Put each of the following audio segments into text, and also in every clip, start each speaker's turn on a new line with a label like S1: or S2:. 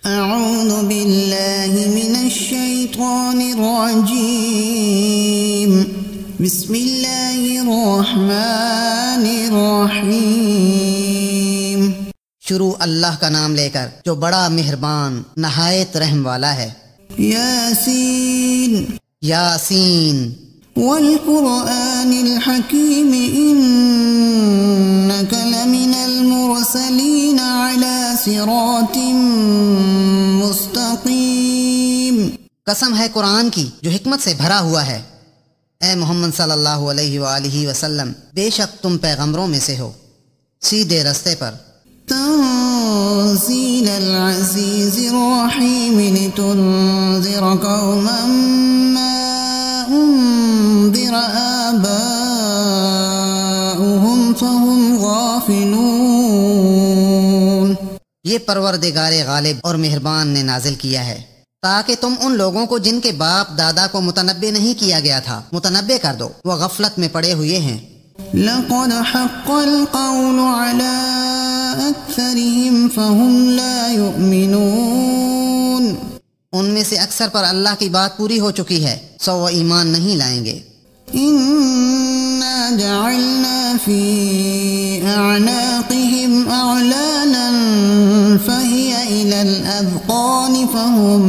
S1: أعوذ بالله من الشيطان الرجيم بسم الله الرحمن الرحیم۔
S2: شروع اللہ کا نام لے کر جو بڑا مہربان نہایت رحم والا ہے۔
S1: یاسین
S2: یاسین
S1: والقرآن الحکیم إنك لمن المرسلین علی صراط مستقیم۔
S2: قسم ہے قرآن کی جو حکمت سے بھرا ہوا ہے۔ اے محمد صلی اللہ علیہ وآلہ وسلم، بے شک تم پیغمبروں میں سے ہو، سیدھے رستے پر۔
S1: تنزیل العزیز الرحیم لتنذر قوما ما انذر آباؤهم فهم غافلون۔
S2: یہ پروردگار غالب اور مہربان نے نازل کیا ہے تاکہ تم ان لوگوں کو جن کے باپ دادا کو متنبع نہیں کیا گیا تھا متنبع کر دو، وہ غفلت میں پڑے ہوئے ہیں۔
S1: لقد حق القول على أكثرهم فهم لا يؤمنون۔
S2: ان میں سے اکثر پر اللہ کی بات پوری ہو چکی ہے، سو وہ ایمان نہیں لائیں گے۔
S1: إنا جعلنا في أعناقهم أغلالا فهي إلى الأذقان فهم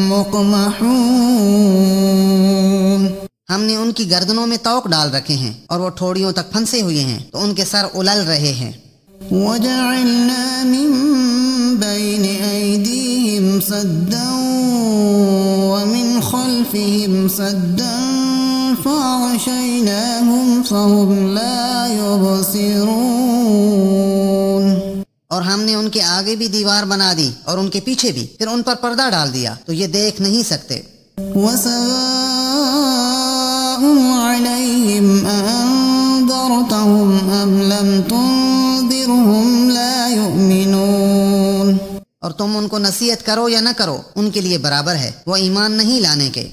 S1: مقمحون۔
S2: ہم نے ان کی گردنوں میں توق ڈال رکھے ہیں اور وہ ٹھوڑیوں تک پھنسے ہوئے ہیں تو ان کے سر الل رہے ہیں۔
S1: وجعلنا من بين أيديهم سدا ومن خلفهم سدا فأغشيناهم فهم لا يبصرون۔
S2: اور ہم نے ان کے آگے بھی دیوار بنا دی اور ان کے پیچھے بھی، پھر ان پر پردہ ڈال دیا تو یہ دیکھ نہیں سکتے۔
S1: وسواء عليهم أأنذرتهم أم لم تنذرهم لا يؤمنون۔
S2: اور تم ان کو نصیحت کرو یا نہ کرو ان کے لیے برابر ہے، وہ ایمان نہیں لانے کے۔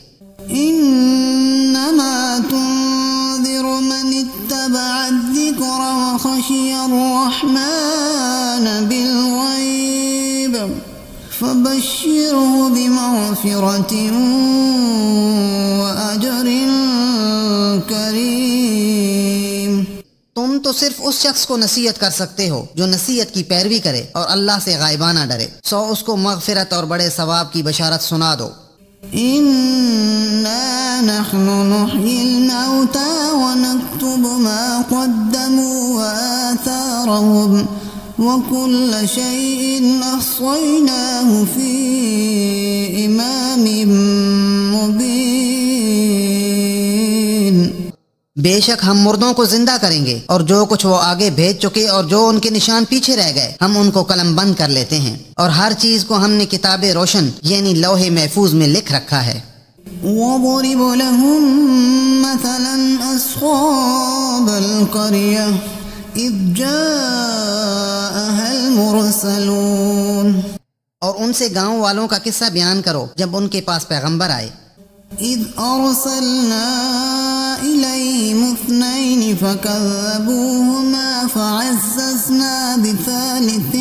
S1: إنما تنذر من اتبع الذكر وخشي الرحمن بالغيب فبشره بمغفرة وأجر كريم۔
S2: تم تو صرف اس شخص کو نصیحت کر سکتے ہو جو نصیحت کی پیروی کرے اور اللہ سے غائبانہ ڈرے، سو اس کو مغفرت اور بڑے ثواب کی بشارت سنا دو۔
S1: إنا نحن نحيي الموتى ونكتب ما قدموا وآثارهم وكل شيء أحصيناه في إمام مبين۔
S2: بے شک ہم مردوں کو زندہ کریں گے اور جو کچھ وہ آگے بھیج چکے اور جو ان کے نشان پیچھے رہ گئے ہم ان کو قلم بند کر لیتے ہیں، اور ہر چیز کو ہم نے کتاب روشن یعنی لوح محفوظ میں لکھ رکھا ہے۔
S1: وَاضْرِبْ لَهُم مَّثَلًا أَصْحَابَ الْقَرْيَةِ إِذْ جَاءَهَا الْمُرْسَلُونَ۔
S2: اور ان سے گاؤں والوں کا قصہ بیان کرو جب ان کے پاس پیغمبر آئے۔
S1: إِذْ أَرْسَلْنَا إِلَيْهِمُ اثْنَيْنِ فَكَذَّبُوهُمَا فَعَزَّزْنَا بِثَالِثٍ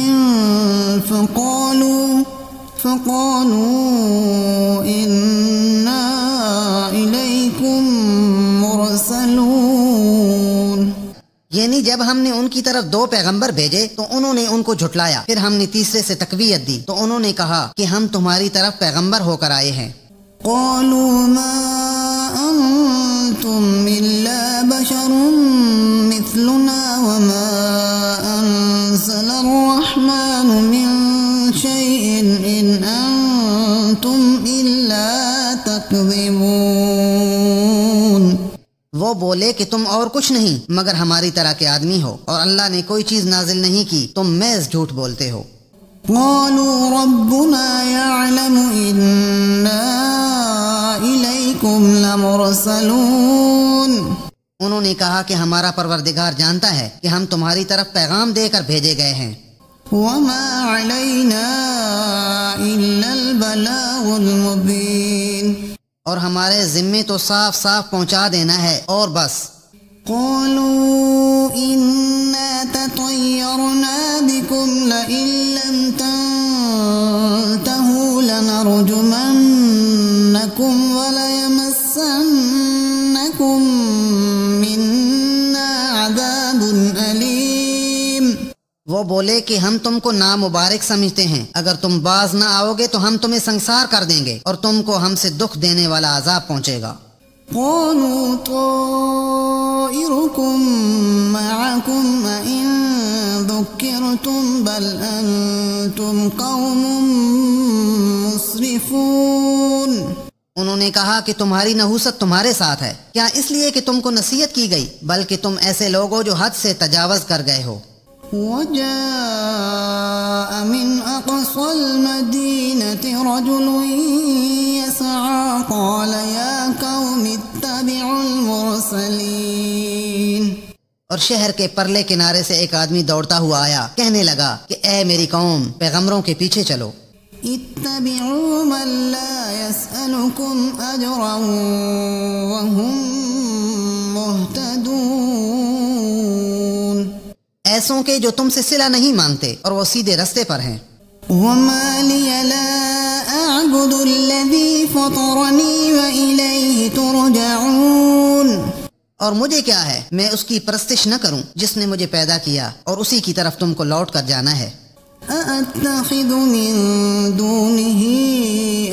S1: فَقَالُوا إِنَّا إِلَيْكُمْ مُرْسَلُونَ۔
S2: یعنی جب ہم نے ان کی طرف دو پیغمبر بھیجے تو انہوں نے ان کو جھٹلایا، پھر ہم نے تیسرے سے تقویت دی تو انہوں نے کہا کہ ہم تمہاری طرف پیغمبر ہو کر آئے ہیں۔
S1: قالوا ما أنتم إلا بشر مثلنا وما أنزل الرحمن من شيء إن أنتم إلا تكذبون۔
S2: وہ بولے کہ تم اور کچھ نہیں مگر ہماری طرح کے آدمی ہو اور اللہ نے کوئی چیز نازل نہیں کی، تم محض جھوٹ بولتے ہو۔
S1: قالوا ربنا يعلم إنا إليكم لمرسلون۔
S2: انہوں نے کہا کہ ہمارا پروردگار جانتا ہے کہ ہم تمہاری طرف پیغام دے کر بھیجے گئے ہیں۔
S1: وما علينا إلا البلاغ المبين۔
S2: اور ہمارے ذمے تو صاف صاف پہنچا دینا ہے اور بس۔
S1: قالوا إنا تطيرنا بكم لئن لم تنتهوا
S2: بولے کہ ہم تم کو نامبارک سمجھتے ہیں، اگر تم باز نہ آؤ گے تو ہم تمہیں سنسار کر دیں گے اور تم کو ہم سے دکھ دینے والا عذاب پہنچے گا۔
S1: قالوا طائركم معكم أئن ذكرتم بل أنتم قوم مسرفون۔
S2: انہوں نے کہا کہ تمہاری نحوست تمہارے ساتھ ہے، کیا اس لیے کہ تم کو نصیحت کی گئی، بلکہ تم ایسے لوگ ہو جو حد سے تجاوز کر گئے ہو۔
S1: وجاء من أقصى المدينة رجل يسعى قال يا قوم اتبعوا المرسلين۔
S2: اور شہر کے پرلے کنارے سے ایک آدمی دوڑتا ہوا آیا، کہنے لگا کہ اے میری قوم، پیغمبروں کے پیچھے چلو۔
S1: اتبعوا من لا يسألكم أجرا وهم مهتدون،
S2: ایسوں کے جو تم سے صلہ نہیں مانگتے اور وہ سیدھے رستے پر ہیں۔
S1: وما لي لا أعبد الذي فطرني وإليه ترجعون۔
S2: اور مجھے کیا ہے میں اس کی پرستش نہ کروں جس نے مجھے پیدا کیا اور اسی کی طرف تم کو لوٹ کر جانا ہے۔
S1: أأتخذ من دونه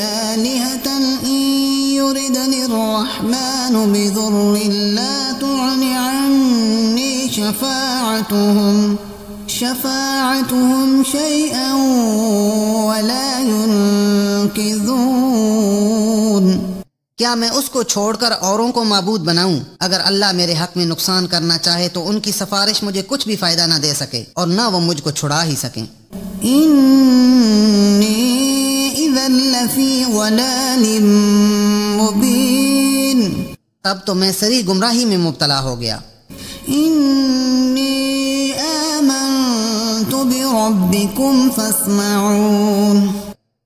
S1: آلهة إن يردني الرحمن بضر لا تغن عني شفاعتهم شيئا ولا ينقذون۔
S2: کیا میں اس کو چھوڑ کر اوروں کو معبود بناؤں؟ اگر اللہ میرے حق میں نقصان کرنا چاہے تو ان کی سفارش مجھے کچھ بھی فائدہ نہ دے سکے اور نہ وہ مجھ کو چھڑا ہی سکیں۔
S1: إني إذا لفي ضلال مبين۔
S2: تب تو میں سری گمراہی میں مبتلا ہو گیا۔
S1: إني آمنت بربكم فاسمعون۔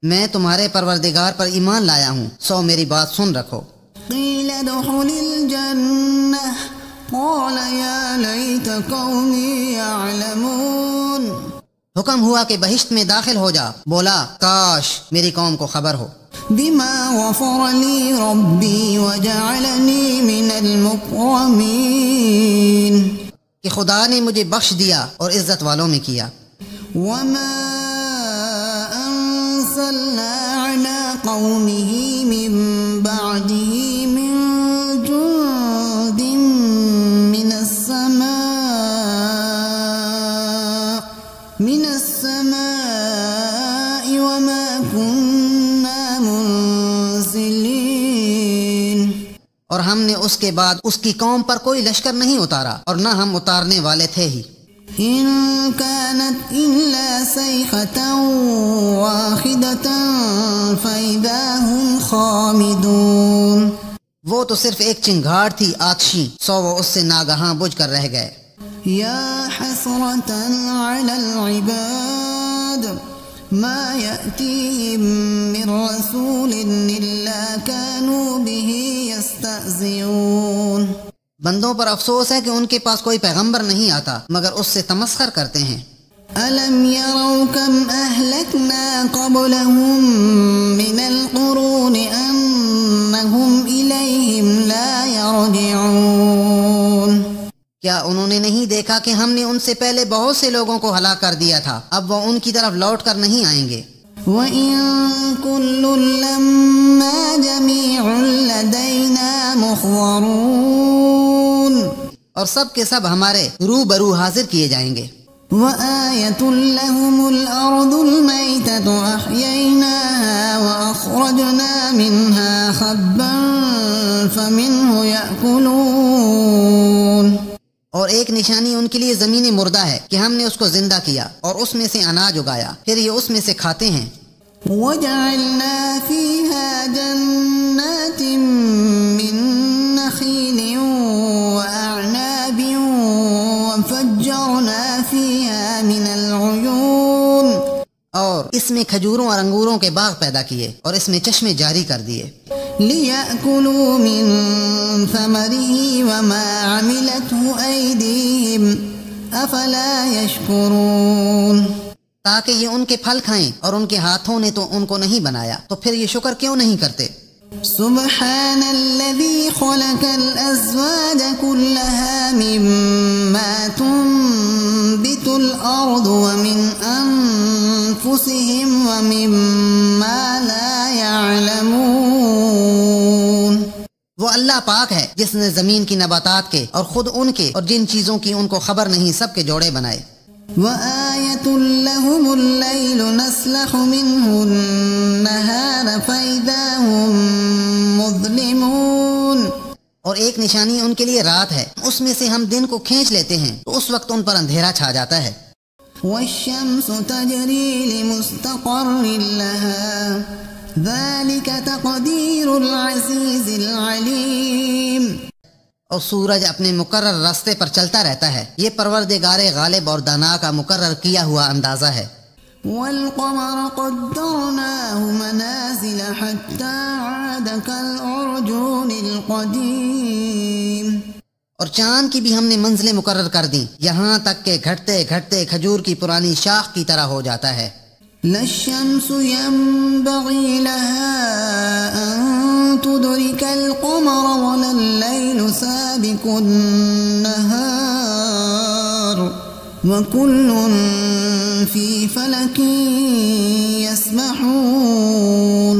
S2: میں تمہارے پروردگار پر ایمان لایا ہوں، سو میری بات سن رکھو۔
S1: قيل ادخل الجنة قال يا ليت قومي يعلمون۔
S2: حکم ہوا کہ بہشت میں داخل ہو جا، بولا کاش میری قوم کو خبر ہو۔
S1: بما غفر لي ربي وجعلني من المكرمين۔
S2: کہ خدا نے مجھے بخش دیا اور عزت والوں میں کیا۔
S1: وما أرسلنا على قومه من بعده من جند من السماء وما كنا منزلين۔
S2: اور ہم نے اس کے بعد اس کی قوم پر کوئی لشکر نہیں اتارا اور نہ ہم اتارنے والے تھے ہی۔
S1: إن كانت إلا صيحة واحدة فإذا هم خامدون۔
S2: وہ تو صرف ایک چنگھاڑ تھی آتشی، سو وہ اس سے ناگہاں بجھ کر رہ گئے۔
S1: يا حسرة على العباد ما يأتيهم من رسول إلا كانوا به يستهزئون۔
S2: بندوں پر افسوس ہے کہ ان کے پاس کوئی پیغمبر نہیں آتا مگر اس سے تمسخر کرتے ہیں۔
S1: ألم يروا كم أهلكنا قبلهم من القرون أنهم إليهم لا يرجعون۔
S2: کیا انہوں نے نہیں دیکھا کہ ہم نے ان سے پہلے بہت سے لوگوں کو ہلاک کر دیا تھا، اب وہ ان کی طرف لوٹ کر نہیں آئیں گے۔
S1: وَإِن كُلٌّ لَّمَّا جَمِيعٌ لَّدَيْنَا مُحْضَرُونَ۔
S2: اور سب کے سب ہمارے روبرو حاضر کیے جائیں گے۔
S1: وَآيَةٌ لَّهُمُ الْأَرْضُ الْمَيْتَةُ أَحْيَيْنَاهَا وَأَخْرَجْنَا مِنْهَا حَبًّا فَمِنْهُ يَأْكُلُونَ۔
S2: اور ایک نشانی ان کے لیے زمین مردہ ہے کہ ہم نے اس کو زندہ کیا اور اس میں سے اناج اگایا، پھر یہ اس میں سے کھاتے ہیں۔
S1: وَجَعَلْنَا فِيهَا جَنَّاتٍ مِّن نَّخِيلٍ وَأَعْنَابٍ وَفَجَّرْنَا فِيهَا مِنَ الْعُيُونِ۔
S2: اور اس میں کھجوروں اور انگوروں کے باغ پیدا کیے اور اس میں چشمے جاری کر دیے۔
S1: لِيَأْكُلُوا مِن ثَمَرِهِ وَمَا عَمِلَتْهُ أَيْدِيهِمْ أَفَلَا يَشْكُرُونَ۔
S2: تاکہ یہ ان کے پھل کھائیں اور ان کے ہاتھوں نے تو ان کو نہیں بنایا، تو پھر یہ شکر کیوں نہیں کرتے؟
S1: سبحان الذي خلق الأزواج كلها مما تنبت تنبت الأرض ومن أنفسهم ومما لا يعلمون۔
S2: وہ اللہ پاک ہے جس نے زمین کی نباتات کے اور خود ان کے اور جن چیزوں کی ان کو خبر نہیں سب کے جوڑے بنائے۔
S1: وآية لهم الليل نسلخ منه النهار فإذا هم مظلمون،
S2: اور ایک نشانی ان کے لیے رات ہے، اس میں سے ہم دن کو کھینچ لیتے ہیں تو اس وقت ان پر اندھیرا چھا جاتا ہے۔
S1: والشمس تجري لمستقر لها ذلك تقدير العزيز العليم،
S2: اور سورج اپنے مقرر راستے پر چلتا رہتا ہے، یہ پروردگار غالب اور دانا کا مقرر کیا ہوا اندازہ ہے۔
S1: والقمر قدرناه منازل حتى عاد كالعرجون القديم،
S2: اور چاند کی بھی ہم نے منزلیں مقرر کر دیں یہاں تک کہ گھٹتے گھٹتے کھجور کی پرانی شاخ کی طرح ہو جاتا ہے۔
S1: لا الشمس ينبغي لها أن تدرك القمر ولا الليل سابق النهار وكل في فلك يسبحون۔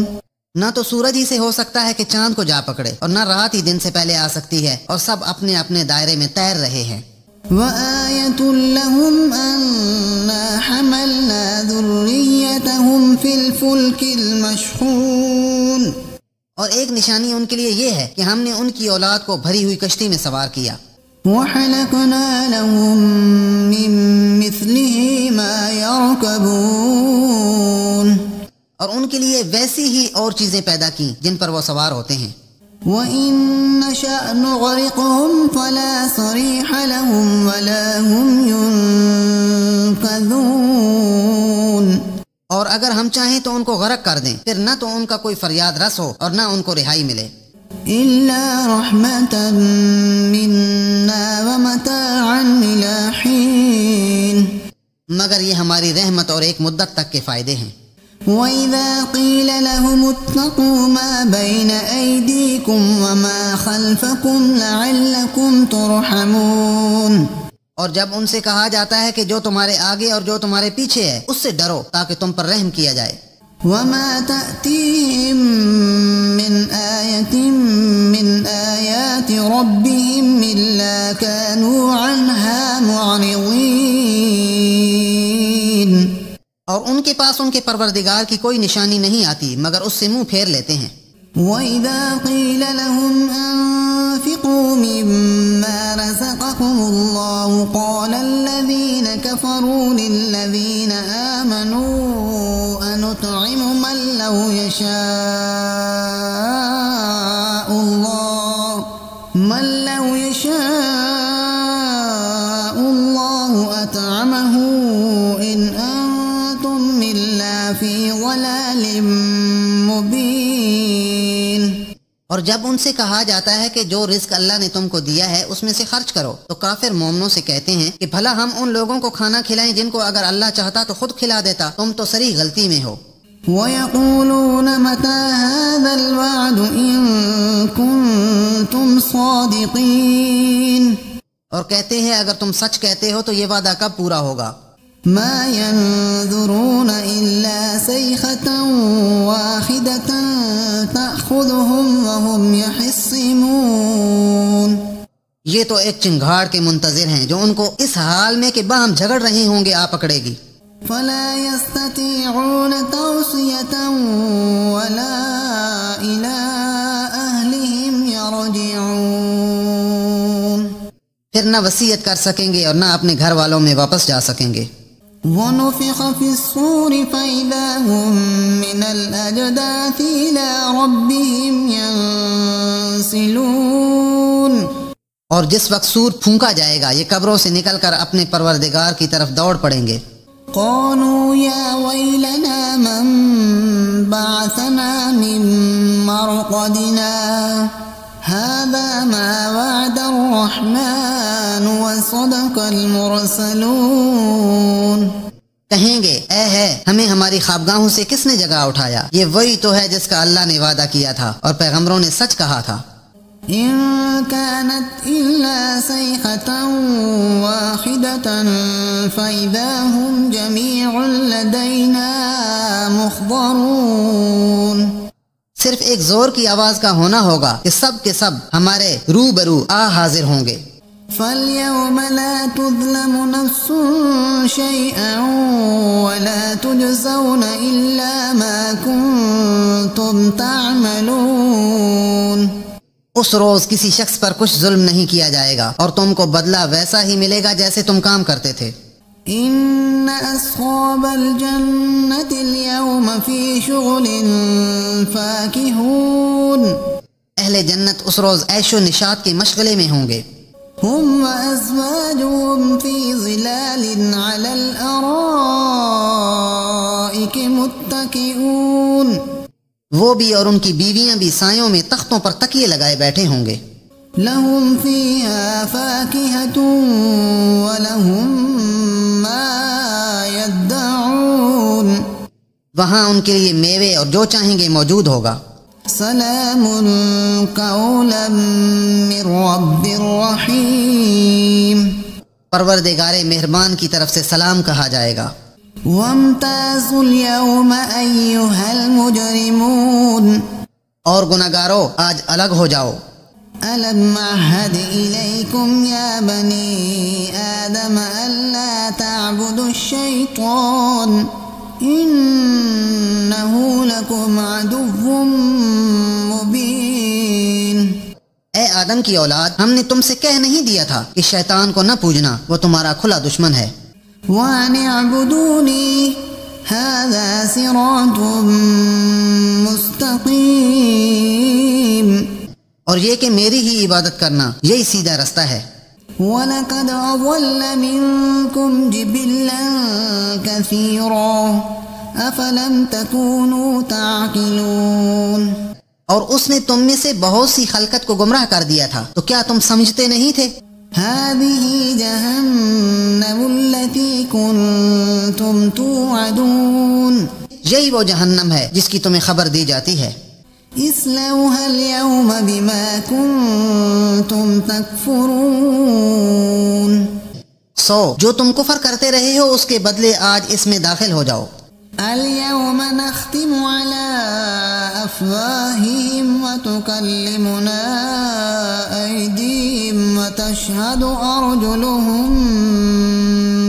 S2: نہ تو سورج ہی سے ہو سکتا ہے کہ چاند کو جا پکڑے، اور نہ رات ہی دن سے پہلے آ سکتی ہے، اور سب اپنے اپنے دائرے میں تیر رہے ہیں۔
S1: وآية لهم أنا حملنا ذريتهم في الفلك المشحون،
S2: اور ایک نشانی ان کے لیے یہ ہے کہ ہم نے ان کی اولاد کو بھری ہوئی کشتی میں سوار کیا۔
S1: وخلقنا لهم من مثله ما يركبون،
S2: اور ان کے لیے ویسی ہی اور چیزیں پیدا کی جن پر وہ سوار ہوتے ہیں۔
S1: وَإِن نَّشَأْ نُغْرِقْهُمْ فَلَا صَرِيحَ لَهُمْ وَلَا هُمْ يُنقَذُونَ،
S2: اور اگر ہم چاہیں تو ان کو غرق کر دیں، پھر نہ تو ان کا کوئی فریاد رس ہو اور نہ ان کو رہائی ملے۔
S1: إِلَّا رَحْمَةً مِّنَّا وَمَتَاعًا إِلَىٰ حِينٍ،
S2: مگر یہ ہماری رحمت اور ایک مدت تک کے فائدے ہیں۔
S1: وَإِذَا قِيلَ لَهُمُ اتَّقُوا مَا بَيْنَ أَيْدِيكُمْ وَمَا خَلْفَكُمْ لَعَلَّكُمْ تُرْحَمُونَ،
S2: اور جب ان سے کہا جاتا ہے کہ جو تمہارے آگے اور جو تمہارے پیچھے ہے اس سے ڈرو تاکہ تم پر رحم کیا جائے۔
S1: وَمَا تَأْتِيهِم مِّنْ آيَةٍ مِّنْ آيَاتِ رَبِّهِمْ إِلَّا كَانُوا عَنْهَا مُعْرِضِينَ،
S2: اور ان کے پاس ان کے پروردگار کی کوئی نشانی نہیں آتی مگر اس سے منہ پھیر لیتے ہیں۔
S1: وَإِذَا قِيلَ لَهُمْ أَنفِقُوا مِمَّا رَزَقَكُمُ اللَّهُ قَالَ الَّذِينَ كَفَرُوا لِلَّذِينَ آمَنُوا أَنُطْعِمُ مَن لَّوْ يَشَاءُ اللَّهُ أَطْعَمَهُ إِنْ أَنتُمْ إِلَّا فِي ضَلَالٍ مُّبِينٍ،
S2: اور جب ان سے کہا جاتا ہے کہ جو رزق اللہ نے تم کو دیا ہے اس میں سے خرچ کرو تو کافر مومنوں سے کہتے ہیں کہ بھلا ہم ان لوگوں کو کھانا کھلائیں جن کو اگر اللہ چاہتا تو خود کھلا دیتا، تم تو سری غلطی میں ہو۔
S1: وَيَقُولُونَ مَتَىٰ هَٰذَا الْوَعْدُ إِن كُنتُمْ صَادِقِينَ،
S2: اور کہتے ہیں اگر تم سچ کہتے ہو تو یہ وعدہ کب پورا ہوگا؟
S1: مَا يَنظُرُونَ إِلَّا صَيْحَةً وَاحِدَةً تَأْخُذُهُمْ وَهُمْ يَخِصِّمُونَ،
S2: یہ تو ایک چنگھاڑ کے منتظر ہیں جو ان کو اس حال میں کہ باہم جھگڑ رہے ہوں گے آ پکڑے گی۔
S1: فَلَا يَسْتَطِيعُونَ تَوْصِيَةً وَلَا إِلَىٰ أَهْلِهِمْ يَرْجِعُونَ،
S2: پھر نہ وصیت کر سکیں گے اور نہ اپنے گھر والوں میں واپس جا سکیں گے۔
S1: وَنُفِخَ فِي الصُّورِ فَإِذَا هُم مِّنَ الْأَجْدَاثِ إِلَىٰ رَبِّهِمْ يَنسِلُونَ،
S2: اور جس وقت سور پھونکا جائے گا یہ قبروں سے نکل کر اپنے پروردگار کی طرف دوڑ پڑیں گے۔
S1: قَالُوا يَا وَيْلَنَا مَن بَعَثَنَا مِن مَّرْقَدِنَا هَٰذَا مَا وَعَدَ الرَّحْمَٰنُ وَصَدَقَ الْمُرْسَلُونَ،
S2: کہیں گے اے ہے ہمیں ہماری خوابگاہوں سے کس نے جگا اٹھایا، یہ وہی تو ہے جس کا اللہ نے وعدہ کیا تھا اور پیغمبروں نے سچ کہا تھا۔
S1: إن كانت إلا صيحة واحدة فإذا هم جميع لدينا محضرون.
S2: صرف ایک زور کی آواز کا ہونا ہوگا کہ سب کے سب ہمارے روبرو حاضر ہوں گے.
S1: فَالْيَوْمَ لَا تُظْلَمُ نَفْسٌ شَيْئًا وَلَا تُجْزَوْنَ إِلَّا مَا كُنتُمْ تَعْمَلُونَ.
S2: اس روز کسی شخص پر کچھ ظلم نہیں کیا جائے گا اور تم کو بدلہ ویسا ہی ملے گا جیسے تم کام کرتے تھے.
S1: إِنَّ أَصْحَابَ الْجَنَّةِ الْيَوْمَ فِي شُغُلٍ فَاكِهُونَ.
S2: اہل جنت اس روز عیش و نشاط کے مشغلے میں ہوں گے.
S1: هم وأزواجهم في ظلال على الأرائك متكئون.
S2: وہ بھی اور ان کی بیویاں بھی سایوں میں تختوں پر تکیے لگائے بیٹھے ہوں گے.
S1: لهم فيها فاكهة ولهم ما يدعون.
S2: وہاں ان کے لیے میوے اور جو چاہیں گے موجود ہوگا.
S1: سلام قولا من رب رحیم.
S2: پروردگار مہربان کی طرف سے سلام کہا جائے گا.
S1: وامتازوا اليوم أيها المجرمون.
S2: اور گناہگارو آج الگ ہو جاؤ.
S1: ألم أعهد إليكم يا بني آدم ألا تعبدوا الشيطان إنه لكم عدو مبين.
S2: اے آدم کی اولاد، ہم نے تم سے کہہ نہیں دیا تھا کہ شیطان کو نہ پوجنا، وہ تمہارا کھلا دشمن ہے.
S1: وَأَنِ اعْبُدُونِي هَذَا صِرَاطٌ مُسْتَقِيمٌ.
S2: اور یہ کہ میری ہی عبادت کرنا یہی سیدھا رستہ ہے.
S1: وَلَقَدْ أَضَلَّ مِنكُمْ جِبِلًّا كَثِيرًا أَفَلَمْ تَكُونُوا تَعْقِلُونَ.
S2: اور اس نے تم میں سے بہت سی خلقت کو گمراہ کر دیا تھا، تو کیا تم سمجھتے نہیں تھے؟
S1: هذه جهنم التي كنتم توعدون.
S2: یہی وہ جہنم ہے جس کی تمہیں خبر دی جاتی ہے.
S1: اصلوها اليوم بما كنتم تكفرون.
S2: جو تم کفر کرتے رہے ہو اس کے بدلے آج اس میں داخل ہو جاؤ.
S1: اليوم نختم على أفواههم وتكلمنا أيديهم وتشهد أرجلهم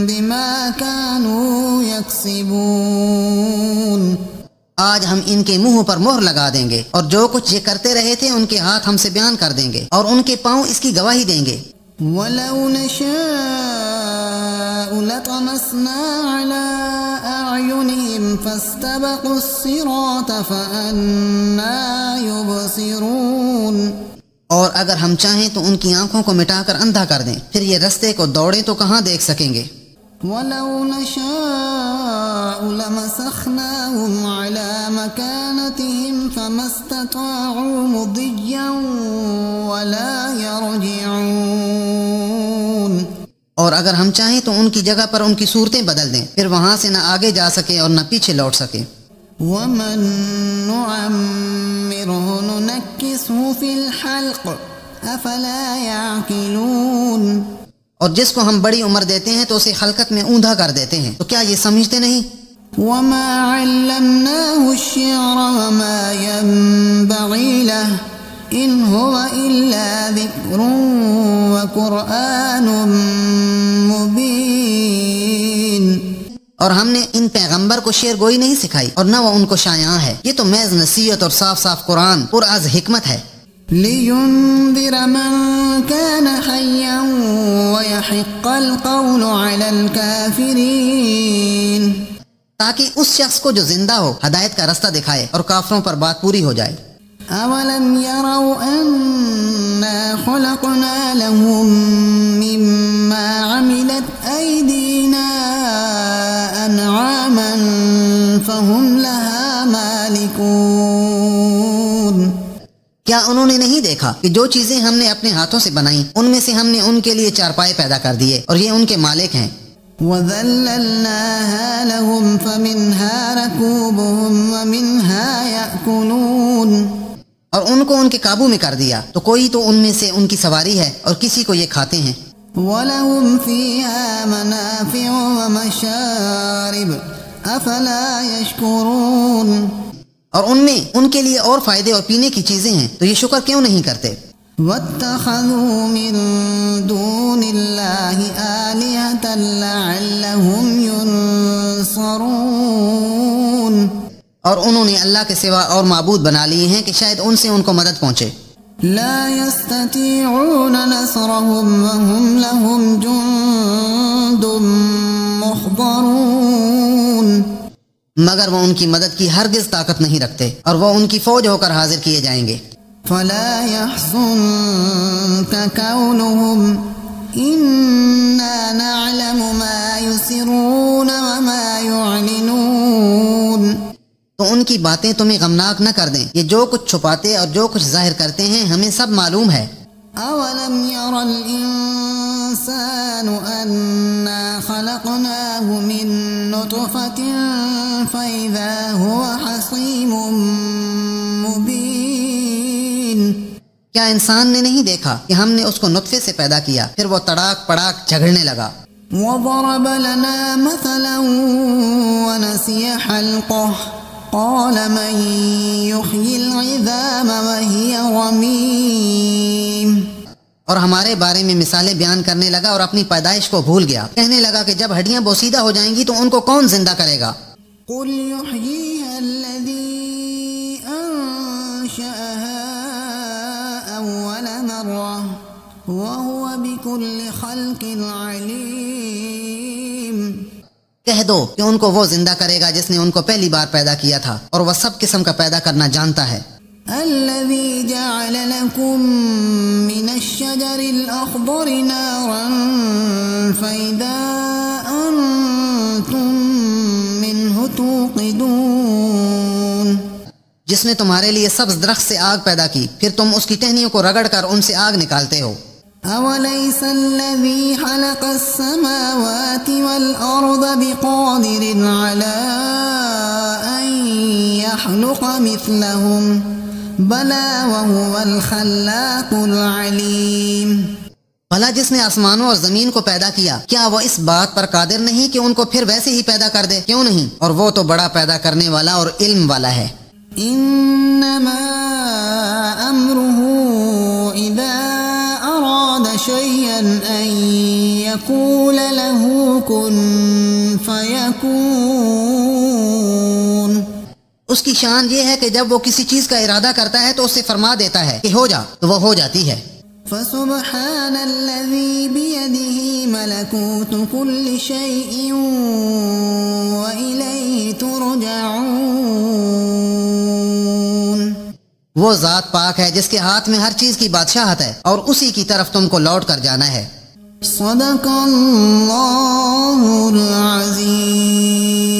S1: بما كانوا يكسبون.
S2: آج ہم ان کے منہ پر مہر لگا دیں گے اور جو کچھ یہ کرتے رہے تھے ان کے ہاتھ ہم سے بیان کر دیں گے اور ان کے پاؤں اس کی گواہی دیں گے.
S1: وَلَوْ نَشَاءُ لَطَمَسْنَا عَلَىٰ أَعْيُنِهِمْ فَاسْتَبَقُوا الصِّرَاطَ فَأَنَّىٰ يُبْصِرُونَ.
S2: اور اگر ہم چاہیں تو ان کی آنکھوں کو مٹا کر اندھا کر دیں، پھر یہ رستے کو دوڑیں تو کہاں دیکھ سکیں گے.
S1: وَلَوْ نَشَاءُ لَمَسَخْنَاهُمْ عَلَىٰ مَكَانَتِهِمْ فَمَا اسْتَطَاعُوا مُضِيًّا وَلَا يَرْجِعُونَ.
S2: اور اگر ہم چاہیں تو ان کی جگہ پر ان کی صورتیں بدل دیں، پھر وہاں سے نہ آگے جا سکے اور نہ پیچھے لوٹ سکے.
S1: وَمَن نُعَمِّرْهُ نُنَكِّسْهُ فِي الْخَلْقِ أَفَلَا يَعْقِلُونَ.
S2: اور جس کو ہم بڑی عمر دیتے ہیں تو اسے خلقت میں اوندھا کر دیتے ہیں، تو کیا یہ سمجھتے نہیں؟
S1: وَمَا عَلَّمْنَاهُ الشِّعْرَ وَمَا يَنبَغِي لَهُ إِنْ هُوَ إِلَّا ذِكْرٌ وَقُرْآنٌ مُبِينٌ.
S2: اور ہم نے ان پیغمبر کو شعر گوئی نہیں سکھائی اور نہ وہ ان کو شایعہ ہے، یہ تو محض نصیحت اور صاف صاف قرآن پر از حکمت ہے.
S1: لِيُنذِرَ مَن كَانَ حَيًّا وَيَحِقَّ الْقَوْلُ عَلَى الْكَافِرِينَ.
S2: تاکہ اس شخص کو جو زندہ ہو ہدایت کا رستہ دکھائے اور کافروں پر بات پوری ہو جائے.
S1: أَوَلَمْ يَرَوْا أَنَّا خَلَقْنَا لَهُم مِّمَّا عَمِلَتْ أَيْدِينَا أَنْعَامًا فَهُمْ لَهَا مَالِكُونَ.
S2: کیا انہوں نے نہیں دیکھا کہ جو چیزیں ہم نے اپنے ہاتھوں سے بنائیں ان میں سے ہم نے ان کے لیے چارپائے پیدا کر دیے اور یہ ان کے مالک ہیں.
S1: وَذَلَّلْنَاهَا لَهُمْ فَمِنْهَا رَكُوبُهُمْ وَمِنْهَا يَأْكُلُونَ.
S2: اور ان کو ان کے قابو میں کر دیا، تو کوئی تو ان میں سے ان کی سواری ہے اور کسی کو یہ کھاتے ہیں۔
S1: وَلَهُمْ فِيهَا مَنَافِعُ وَمَشَارِبُ أَفَلَا يَشْكُرُونَ،
S2: اور ان میں ان کے لیے اور فائدے اور پینے کی چیزیں ہیں، تو یہ شکر کیوں نہیں کرتے؟
S1: وَاتَّخَذُوا مِن دُونِ اللَّهِ آلِهَةً لَعَلَّهُمْ يُنصَرُونَ،
S2: اور انہوں نے اللہ کے سوا اور معبود بنا لیے ہیں کہ شاید ان سے ان کو مدد پہنچے۔
S1: لا يستطيعون نصرهم وهم لهم جند محضرون،
S2: مگر وہ ان کی مدد کی ہرگز طاقت نہیں رکھتے اور وہ ان کی فوج ہو کر حاضر کیے جائیں گے۔
S1: فلا يحزنك قولهم إنا نعلم ما يسرون وما يعلنون،
S2: تو ان کی باتیں تمہیں غمناک نہ کر دیں، یہ جو کچھ چھپاتے اور جو کچھ ظاہر کرتے ہیں ہمیں سب معلوم ہے۔
S1: أولم ير الإنسان أنا خلقناه من نطفة فإذا هو خصيم مبين،
S2: کیا انسان نے نہیں دیکھا کہ ہم نے اس کو نطفے سے پیدا کیا، پھر وہ تڑاک پڑاک جھگڑنے لگا۔
S1: وضرب لنا مثلا ونسي خلقه قال من يحيي العظام وهي رميم،
S2: اور ہمارے بارے میں مثالیں بیان کرنے لگا اور اپنی پیدائش کو بھول گیا، کہنے لگا کہ جب ہڈیاں بوسیدہ ہو جائیں گی تو ان کو کون زندہ کرے گا؟
S1: قل يحييها الذي أنشأها أول مرة وهو بكل خلق عليم،
S2: کہہ دو کہ ان کو وہ زندہ کرے گا جس نے ان کو پہلی بار پیدا کیا تھا اور وہ سب قسم کا پیدا کرنا جانتا ہے۔
S1: الذي جعل لكم من الشجر الأخضر نارا فإذا أنتم منه توقدون،
S2: جس نے تمہارے لیے سبز درخت سے آگ پیدا کی، پھر تم اس کی ٹہنیوں کو رگڑ کر ان سے آگ نکالتے ہو۔
S1: أوليس الذي خلق السماوات والأرض بقادر على أن يخلق مثلهم بلى وهو الخلاق العليم،
S2: بھلا جس نے آسمانوں اور زمین کو پیدا کیا کیا وہ اس بات پر قادر نہیں کہ ان کو پھر ویسے ہی پیدا کر دے؟ کیوں نہیں، اور وہ تو بڑا پیدا کرنے والا اور علم والا ہے۔
S1: إنما أمره إذا أراد شيئا أن يقول له كن فيكون،
S2: اس کی شان یہ ہے کہ جب وہ کسی چیز کا ارادہ کرتا ہے تو اسے فرما دیتا ہے کہ ہو جا، تو وہ ہو جاتی ہے۔
S1: فسبحان الذي بيده ملكوت كل شيء وإليه ترجعون،
S2: وہ ذات پاک ہے جس کے ہاتھ میں ہر چیز کی بادشاہت ہے اور اسی کی طرف تم کو لوٹ کر جانا ہے۔
S1: صدق اللہ العظیم۔